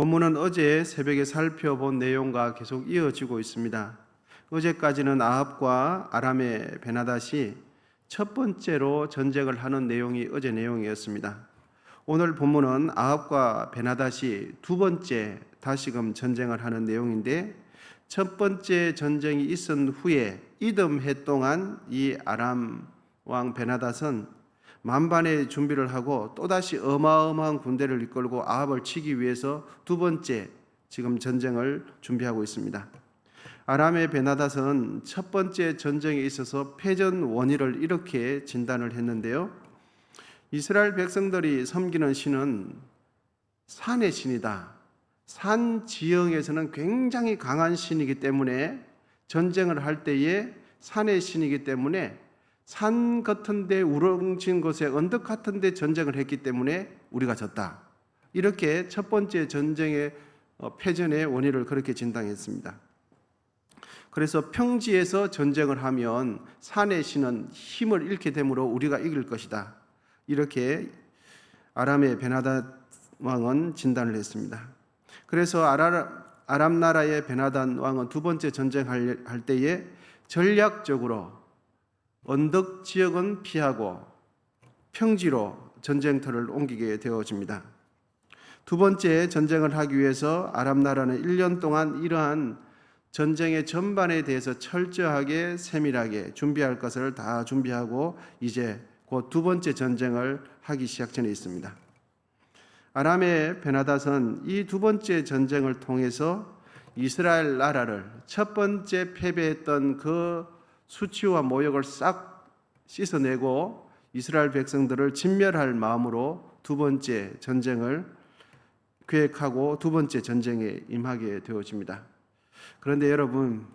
본문은 어제 새벽에 살펴본 내용과 계속 이어지고 있습니다. 어제까지는 아합과 아람의 베나닷이 첫 번째로 전쟁을 하는 내용이 어제 내용이었습니다. 오늘 본문은 아합과 베나닷이 두 번째 다시금 전쟁을 하는 내용인데, 첫 번째 전쟁이 있은 후에 이듬해 동안 이 아람 왕 베나닷은 만반의 준비를 하고 또다시 어마어마한 군대를 이끌고 아합을 치기 위해서 두 번째 지금 전쟁을 준비하고 있습니다. 아람의 베나닷은 첫 번째 전쟁에 있어서 패전 원인을 이렇게 진단을 했는데요. 이스라엘 백성들이 섬기는 신은 산의 신이다. 산 지형에서는 굉장히 강한 신이기 때문에 전쟁을 할 때에 산의 신이기 때문에 산 같은 데 우렁진 곳에 언덕 같은 데 전쟁을 했기 때문에 우리가 졌다. 이렇게 첫 번째 전쟁의 패전의 원인을 그렇게 진단했습니다. 그래서 평지에서 전쟁을 하면 산의 신은 힘을 잃게 되므로 우리가 이길 것이다. 이렇게 아람의 베나닷 왕은 진단을 했습니다. 그래서 아람 나라의 베나닷 왕은 두 번째 전쟁할 때에 전략적으로 언덕 지역은 피하고 평지로 전쟁터를 옮기게 되어집니다. 두 번째 전쟁을 하기 위해서 아람 나라는 1년 동안 이러한 전쟁의 전반에 대해서 철저하게 세밀하게 준비할 것을 다 준비하고 이제 곧 두 번째 전쟁을 하기 시작 전에 있습니다. 아람의 베나닷은 이 두 번째 전쟁을 통해서 이스라엘 나라를 첫 번째 패배했던 그 수치와 모욕을 싹 씻어내고 이스라엘 백성들을 진멸할 마음으로 두 번째 전쟁을 계획하고 두 번째 전쟁에 임하게 되어집니다. 그런데 여러분,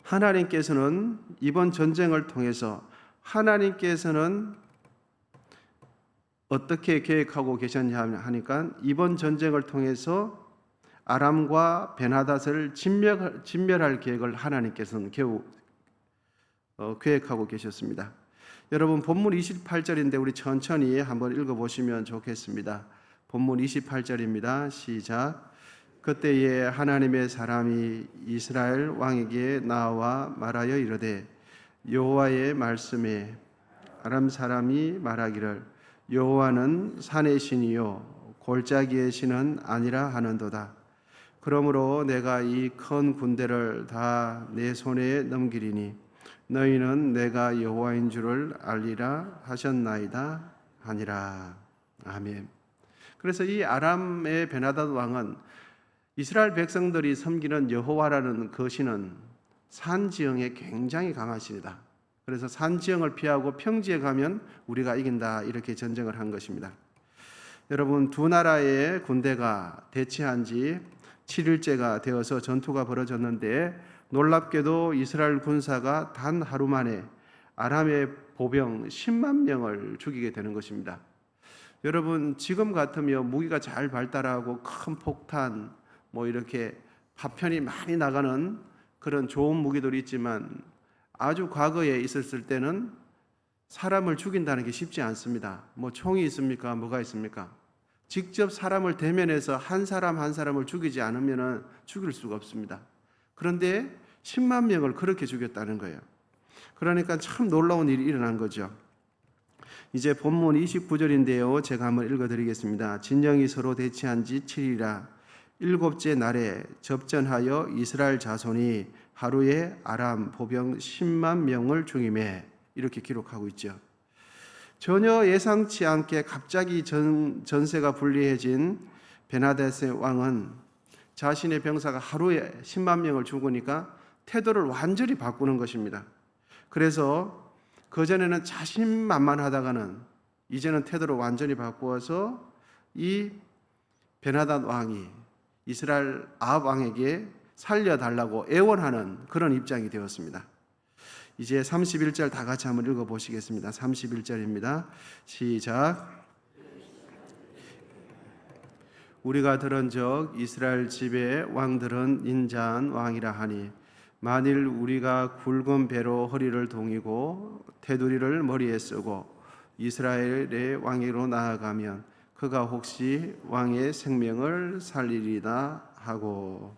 하나님께서는 이번 전쟁을 통해서 하나님께서는 어떻게 계획하고 계셨냐 하니까 이번 전쟁을 통해서 아람과 베나닷을 진멸할 계획을 하나님께서는 계획하고 계셨습니다. 여러분, 본문 28절인데 우리 천천히 한번 읽어보시면 좋겠습니다. 본문 28절입니다. 시작. 그때에 하나님의 사람이 이스라엘 왕에게 나와 말하여 이르되 여호와의 말씀에 아람 사람이 말하기를 여호와는 산의 신이요 골짜기의 신은 아니라 하는도다. 그러므로 내가 이 큰 군대를 다 내 손에 넘기리니 너희는 내가 여호와인 줄을 알리라 하셨나이다 하니라. 아멘. 그래서 이 아람의 베나닷 왕은 이스라엘 백성들이 섬기는 여호와라는 그 신은 산 지형에 굉장히 강한 신이다. 그래서 산 지형을 피하고 평지에 가면 우리가 이긴다, 이렇게 전쟁을 한 것입니다. 여러분, 두 나라의 군대가 대치한 지 7일째가 되어서 전투가 벌어졌는데 놀랍게도 이스라엘 군사가 단 하루 만에 아람의 보병 10만 명을 죽이게 되는 것입니다. 여러분, 지금 같으면 무기가 잘 발달하고 큰 폭탄, 이렇게 파편이 많이 나가는 그런 좋은 무기들이 있지만 아주 과거에 있었을 때는 사람을 죽인다는 게 쉽지 않습니다. 총이 있습니까? 뭐가 있습니까? 직접 사람을 대면해서 한 사람 한 사람을 죽이지 않으면 죽일 수가 없습니다. 그런데 10만 명을 그렇게 죽였다는 거예요. 그러니까 참 놀라운 일이 일어난 거죠. 이제 본문 29절인데요. 제가 한번 읽어드리겠습니다. 진영이 서로 대치한 지 7일이라 일곱째 날에 접전하여 이스라엘 자손이 하루에 아람 보병 10만 명을 죽이매, 이렇게 기록하고 있죠. 전혀 예상치 않게 갑자기 전세가 불리해진 베나닷의 왕은 자신의 병사가 하루에 10만 명을 죽으니까 태도를 완전히 바꾸는 것입니다. 그래서 그전에는 자신만만하다가는 이제는 태도를 완전히 바꾸어서 이 베나닷 왕이 이스라엘 아합 왕에게 살려달라고 애원하는 그런 입장이 되었습니다. 이제 31절 다 같이 한번 읽어보시겠습니다. 31절입니다. 시작. 우리가 들은즉 이스라엘 집의 왕들은 인자한 왕이라 하니 만일 우리가 굵은 배로 허리를 동이고 테두리를 머리에 쓰고 이스라엘의 왕위로 나아가면 그가 혹시 왕의 생명을 살리리다 하고.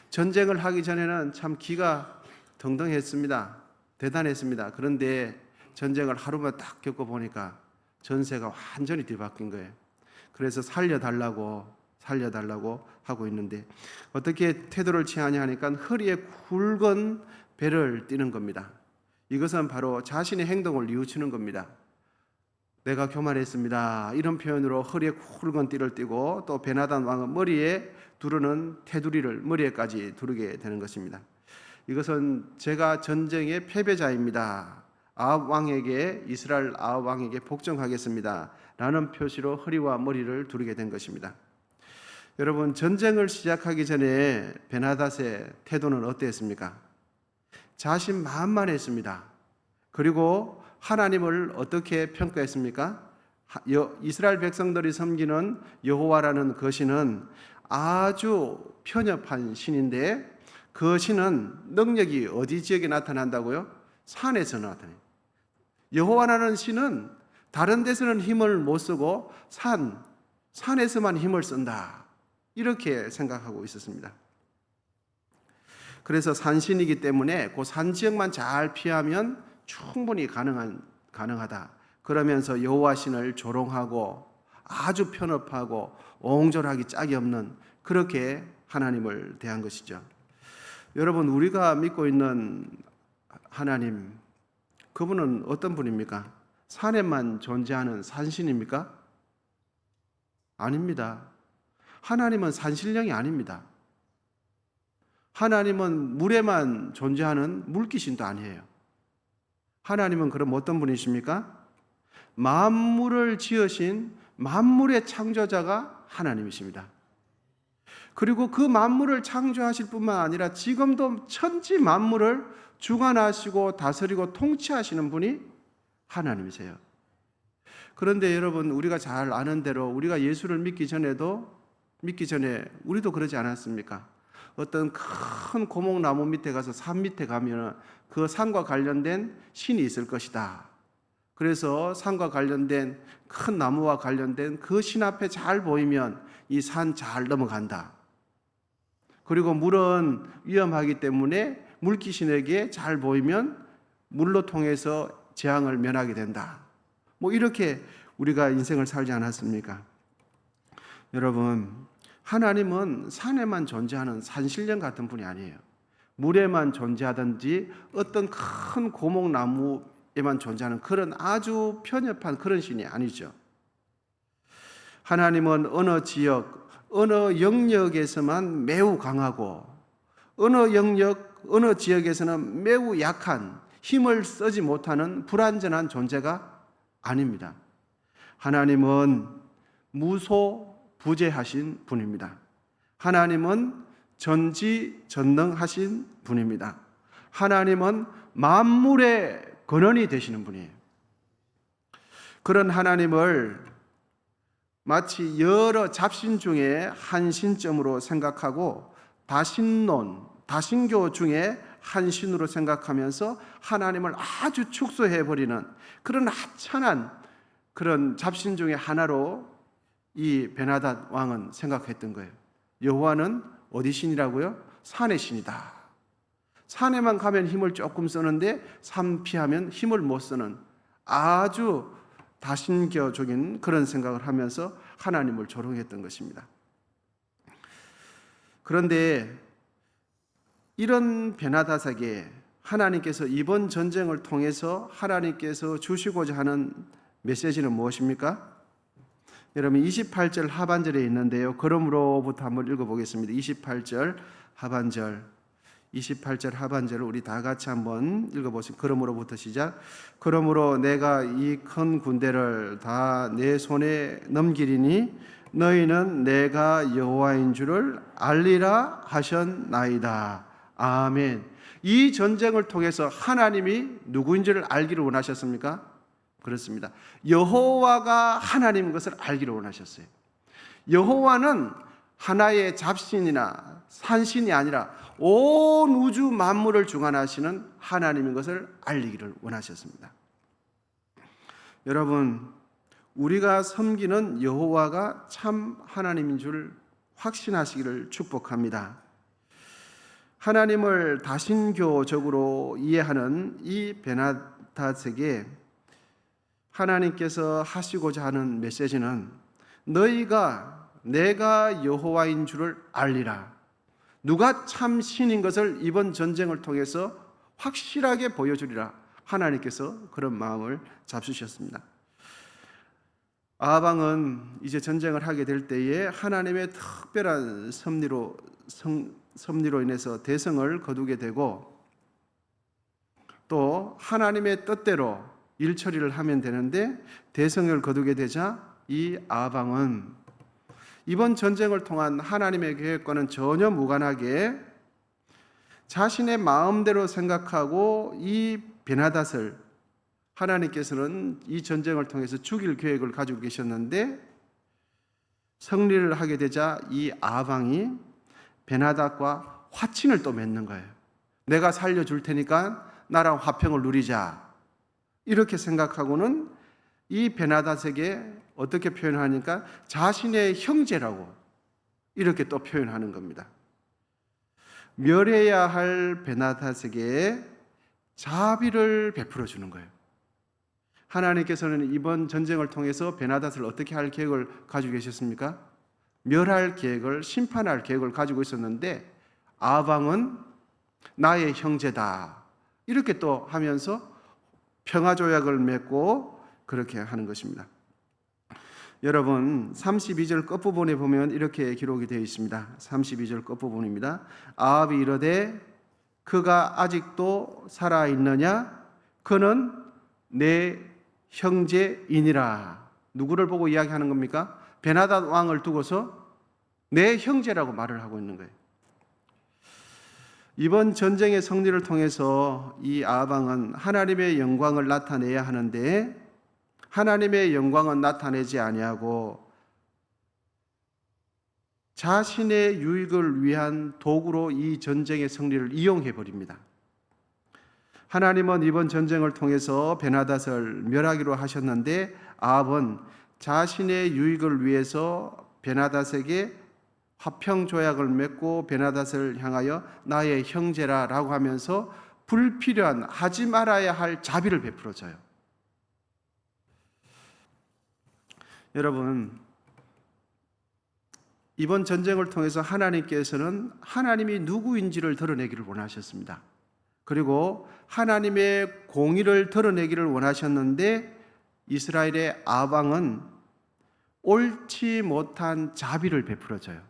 전쟁을 하기 전에는 참 기가 등등했습니다. 대단했습니다. 그런데 전쟁을 하루만 딱 겪어보니까 전세가 완전히 뒤바뀐 거예요. 그래서 살려달라고 하고 있는데 어떻게 태도를 취하냐 하니까 허리에 굵은 배를 띠는 겁니다. 이것은 바로 자신의 행동을 뉘우치는 겁니다. 내가 교만했습니다. 이런 표현으로 허리에 굵은 띠를 띠고, 또 베나단 왕은 머리에 두르는 테두리를 머리에까지 두르게 되는 것입니다. 이것은 제가 전쟁의 패배자입니다. 이스라엘 아합 왕에게 복종하겠습니다 라는 표시로 허리와 머리를 두르게 된 것입니다. 여러분, 전쟁을 시작하기 전에 베나닷의 태도는 어땠습니까? 자신만만했습니다. 그리고 하나님을 어떻게 평가했습니까? 이스라엘 백성들이 섬기는 여호와라는 그 신은 아주 편협한 신인데, 그 신은 능력이 어디 지역에 나타난다고요? 산에서 나타나요. 여호와라는 신은 다른 데서는 힘을 못 쓰고 산에서만 힘을 쓴다, 이렇게 생각하고 있었습니다. 그래서 산신이기 때문에 그 산 지역만 잘 피하면 충분히 가능하다. 그러면서 여호와 신을 조롱하고 아주 편협하고 옹졸하기 짝이 없는, 그렇게 하나님을 대한 것이죠. 여러분, 우리가 믿고 있는 하나님, 그분은 어떤 분입니까? 산에만 존재하는 산신입니까? 아닙니다. 하나님은 산신령이 아닙니다. 하나님은 물에만 존재하는 물귀신도 아니에요. 하나님은 그럼 어떤 분이십니까? 만물을 지으신 만물의 창조자가 하나님이십니다. 그리고 그 만물을 창조하실 뿐만 아니라 지금도 천지 만물을 주관하시고 다스리고 통치하시는 분이 하나님이세요. 그런데 여러분, 우리가 잘 아는 대로 우리가 예수를 믿기 전에 우리도 그러지 않았습니까? 어떤 큰 고목나무 밑에 가서 산 밑에 가면 그 산과 관련된 신이 있을 것이다. 그래서 산과 관련된 큰 나무와 관련된 그 신 앞에 잘 보이면 이 산 잘 넘어간다. 그리고 물은 위험하기 때문에 물귀신에게 잘 보이면 물로 통해서 재앙을 면하게 된다. 이렇게 우리가 인생을 살지 않았습니까? 여러분, 하나님은 산에만 존재하는 산신령 같은 분이 아니에요. 물에만 존재하든지 어떤 큰 고목나무에만 존재하는 그런 아주 편협한 그런 신이 아니죠. 하나님은 어느 지역, 어느 영역에서만 매우 강하고 어느 지역에서는 매우 약한, 힘을 쓰지 못하는 불완전한 아닙니다. 하나님은 무소부재하신 분입니다. 하나님은 전지전능하신 분입니다. 하나님은 만물의 근원이 되시는 분이에요. 그런 하나님을 마치 여러 잡신 중에 한 신점으로 생각하고 다신교 중에 한 신으로 생각하면서 하나님을 아주 축소해버리는 그런 하찮은 그런 잡신 중에 하나로 이 베나닷 왕은 생각했던 거예요. 여호와는 어디 신이라고요? 산의 신이다. 산에만 가면 힘을 조금 쓰는데 산 피하면 힘을 못 쓰는 아주 다신교적인 그런 생각을 하면서 하나님을 조롱했던 것입니다. 그런데 이런 베나닷에게 하나님께서 이번 전쟁을 통해서 하나님께서 주시고자 하는 메시지는 무엇입니까? 여러분, 28절 하반절에 있는데요. 그러므로부터 한번 읽어보겠습니다. 28절 하반절을 우리 다 같이 한번 읽어보시죠. 그러므로부터 시작. 그러므로 내가 이 큰 군대를 다 내 손에 넘기리니 너희는 내가 여호와인 줄을 알리라 하셨나이다. 아멘. 이 전쟁을 통해서 하나님이 누구인 줄을 알기를 원하셨습니까? 그렇습니다. 여호와가 하나님인 것을 알기를 원하셨어요. 여호와는 하나의 잡신이나 산신이 아니라 온 우주 만물을 주관하시는 하나님인 것을 알리기를 원하셨습니다. 여러분, 우리가 섬기는 여호와가 참 하나님인 줄 확신하시기를 축복합니다. 하나님을 다신교적으로 이해하는 이 베나닷에게 하나님께서 하시고자 하는 메시지는 너희가 내가 여호와인 줄을 알리라. 누가 참 신인 것을 이번 전쟁을 통해서 확실하게 보여주리라. 하나님께서 그런 마음을 잡수셨습니다. 아방은 이제 전쟁을 하게 될 때에 하나님의 특별한 섭리로 인해서 대성을 거두게 되고 또 하나님의 뜻대로 일 처리를 하면 되는데 대성을 거두게 되자 이 아방은 이번 전쟁을 통한 하나님의 계획과는 전혀 무관하게 자신의 마음대로 생각하고 이 베나닷을 하나님께서는 이 전쟁을 통해서 죽일 계획을 가지고 계셨는데 승리를 하게 되자 이 아방이 베나닷과 화친을 또 맺는 거예요. 내가 살려줄 테니까 나랑 화평을 누리자. 이렇게 생각하고는 이 베나닷에게 어떻게 표현하니까 자신의 형제라고 이렇게 또 표현하는 겁니다. 멸해야 할 베나닷에게 자비를 베풀어 주는 거예요. 하나님께서는 이번 전쟁을 통해서 베나닷을 어떻게 할 계획을 가지고 계셨습니까? 멸할 계획을, 심판할 계획을 가지고 있었는데 아방은 나의 형제다. 이렇게 또 하면서 평화조약을 맺고 그렇게 하는 것입니다. 여러분 32절 끝부분에 보면 이렇게 기록이 되어 있습니다. 32절 끝부분입니다. 아합이 이르되 그가 아직도 살아있느냐? 그는 내 형제이니라. 누구를 보고 이야기하는 겁니까? 베나닷 왕을 두고서 내 형제라고 말을 하고 있는 거예요. 이번 전쟁의 승리를 통해서 이 아방은 하나님의 영광을 나타내야 하는데 하나님의 영광은 나타내지 아니하고 자신의 유익을 위한 도구로 이 전쟁의 승리를 이용해 버립니다. 하나님은 이번 전쟁을 통해서 베나닷을 멸하기로 하셨는데 아합은 자신의 유익을 위해서 베나닷에게 화평 조약을 맺고 베나닷을 향하여 나의 형제라라고 하면서 불필요한 하지 말아야 할 자비를 베풀어 줘요. 여러분 이번 전쟁을 통해서 하나님께서는 하나님이 누구인지를 드러내기를 원하셨습니다. 그리고 하나님의 공의를 드러내기를 원하셨는데 이스라엘의 아방은 옳지 못한 자비를 베풀어 줘요.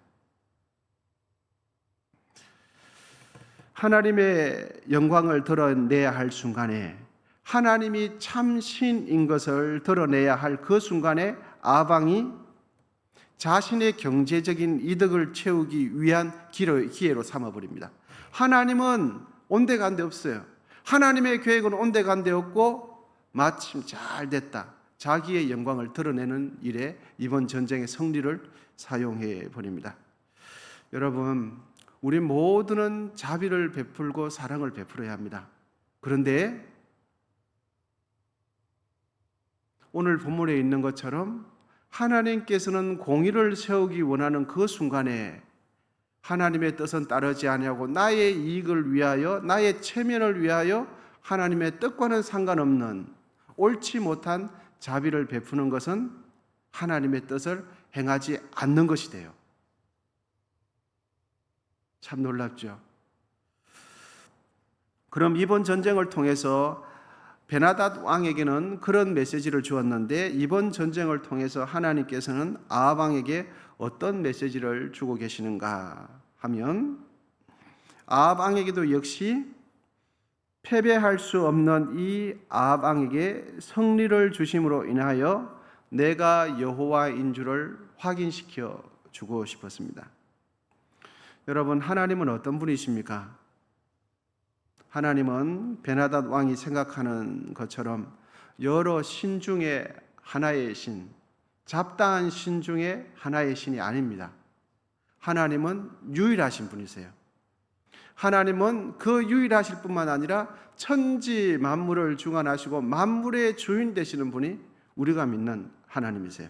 하나님의 영광을 드러내야 할 순간에 하나님이 참신인 것을 드러내야 할 그 순간에 아방이 자신의 경제적인 이득을 채우기 위한 기회로 삼아버립니다. 하나님은 온데간데 없어요. 하나님의 계획은 온데간데 없고 마침 잘 됐다. 자기의 영광을 드러내는 일에 이번 전쟁의 승리를 사용해 버립니다. 여러분 우리 모두는 자비를 베풀고 사랑을 베풀어야 합니다. 그런데 오늘 본문에 있는 것처럼 하나님께서는 공의를 세우기 원하는 그 순간에 하나님의 뜻은 따르지 아니하고 나의 이익을 위하여 나의 체면을 위하여 하나님의 뜻과는 상관없는 옳지 못한 자비를 베푸는 것은 하나님의 뜻을 행하지 않는 것이 돼요. 참 놀랍죠. 그럼 이번 전쟁을 통해서 베나닷 왕에게는 그런 메시지를 주었는데 이번 전쟁을 통해서 하나님께서는 아합 왕에게 어떤 메시지를 주고 계시는가 하면 아합 왕에게도 역시 패배할 수 없는 이 아합 왕에게 승리를 주심으로 인하여 내가 여호와인 줄을 확인시켜 주고 싶었습니다. 여러분 하나님은 어떤 분이십니까? 하나님은 베나닷 왕이 생각하는 것처럼 여러 신 중에 하나의 신, 잡다한 신 중에 하나의 신이 아닙니다. 하나님은 유일하신 분이세요. 하나님은 그 유일하실 뿐만 아니라 천지 만물을 주관하시고 만물의 주인 되시는 분이 우리가 믿는 하나님이세요.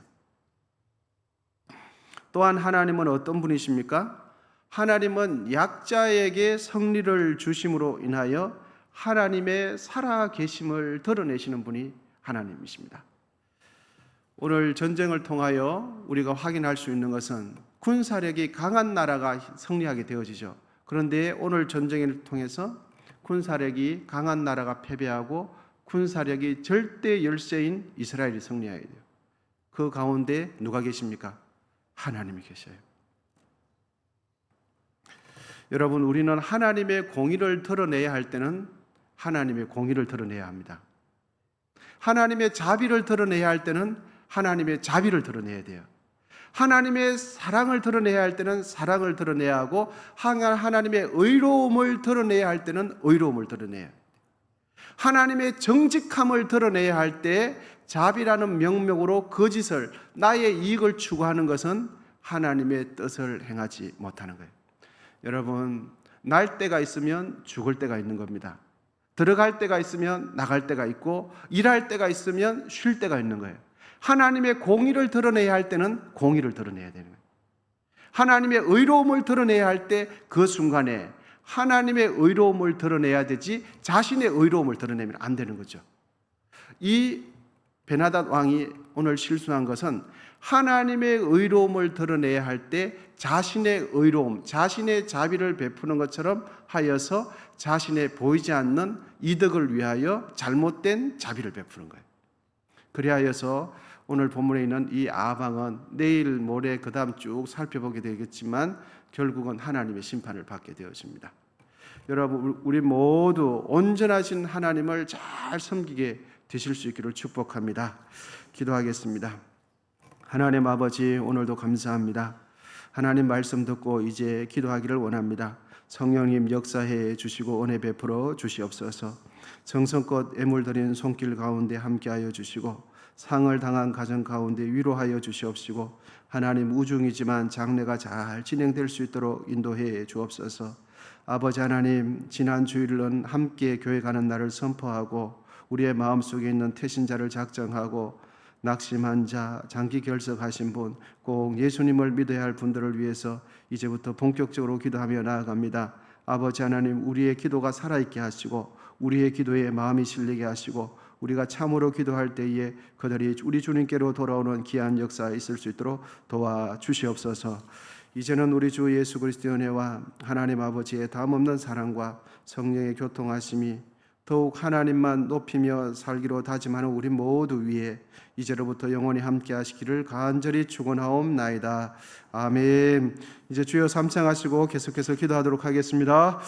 또한 하나님은 어떤 분이십니까? 하나님은 약자에게 승리를 주심으로 인하여 하나님의 살아계심을 드러내시는 분이 하나님이십니다. 오늘 전쟁을 통하여 우리가 확인할 수 있는 것은 군사력이 강한 나라가 승리하게 되어지죠. 그런데 오늘 전쟁을 통해서 군사력이 강한 나라가 패배하고 군사력이 절대 열세인 이스라엘이 승리하게 돼요. 그 가운데 누가 계십니까? 하나님이 계셔요. 여러분, 우리는 하나님의 공의를 드러내야 할 때는 하나님의 공의를 드러내야 합니다. 하나님의 자비를 드러내야 할 때는 하나님의 자비를 드러내야 돼요. 하나님의 사랑을 드러내야 할 때는 사랑을 드러내야 하고 하나님의 의로움을 드러내야 할 때는 의로움을 드러내야 해요. 하나님의 정직함을 드러내야 할 때 자비라는 명목으로 거짓을, 나의 이익을 추구하는 것은 하나님의 뜻을 행하지 못하는 거예요. 여러분, 날 때가 있으면 죽을 때가 있는 겁니다. 들어갈 때가 있으면 나갈 때가 있고 일할 때가 있으면 쉴 때가 있는 거예요. 하나님의 공의를 드러내야 할 때는 공의를 드러내야 되는 거예요. 하나님의 의로움을 드러내야 할 때 그 순간에 하나님의 의로움을 드러내야 되지 자신의 의로움을 드러내면 안 되는 거죠. 이 베나닷 왕이 오늘 실수한 것은 하나님의 의로움을 드러내야 할 때 자신의 의로움, 자신의 자비를 베푸는 것처럼 하여서 자신의 보이지 않는 이득을 위하여 잘못된 자비를 베푸는 거예요. 그리하여서 오늘 본문에 있는 이 아방은 내일 모레 그 다음 쭉 살펴보게 되겠지만 결국은 하나님의 심판을 받게 되어집니다. 여러분, 우리 모두 온전하신 하나님을 잘 섬기게 되실 수 있기를 축복합니다. 기도하겠습니다. 하나님 아버지, 오늘도 감사합니다. 하나님 말씀 듣고 이제 기도하기를 원합니다. 성령님 역사해 주시고 은혜 베풀어 주시옵소서. 정성껏 애물 드린 손길 가운데 함께하여 주시고 상을 당한 가정 가운데 위로하여 주시옵시고 하나님, 우중이지만 장래가 잘 진행될 수 있도록 인도해 주옵소서. 아버지 하나님, 지난 주일은 함께 교회 가는 날을 선포하고 우리의 마음속에 있는 태신자를 작정하고 낙심한 자, 장기 결석하신 분, 꼭 예수님을 믿어야 할 분들을 위해서 이제부터 본격적으로 기도하며 나아갑니다. 아버지 하나님, 우리의 기도가 살아있게 하시고 우리의 기도에 마음이 실리게 하시고 우리가 참으로 기도할 때에 그들이 우리 주님께로 돌아오는 귀한 역사에 있을 수 있도록 도와주시옵소서. 이제는 우리 주 예수 그리스도의 은혜와 하나님 아버지의 담없는 사랑과 성령의 교통하심이 더욱 하나님만 높이며 살기로 다짐하는 우리 모두 위에 이제로부터 영원히 함께 하시기를 간절히 축원하옵나이다. 아멘. 이제 주여 삼창하시고 계속해서 기도하도록 하겠습니다.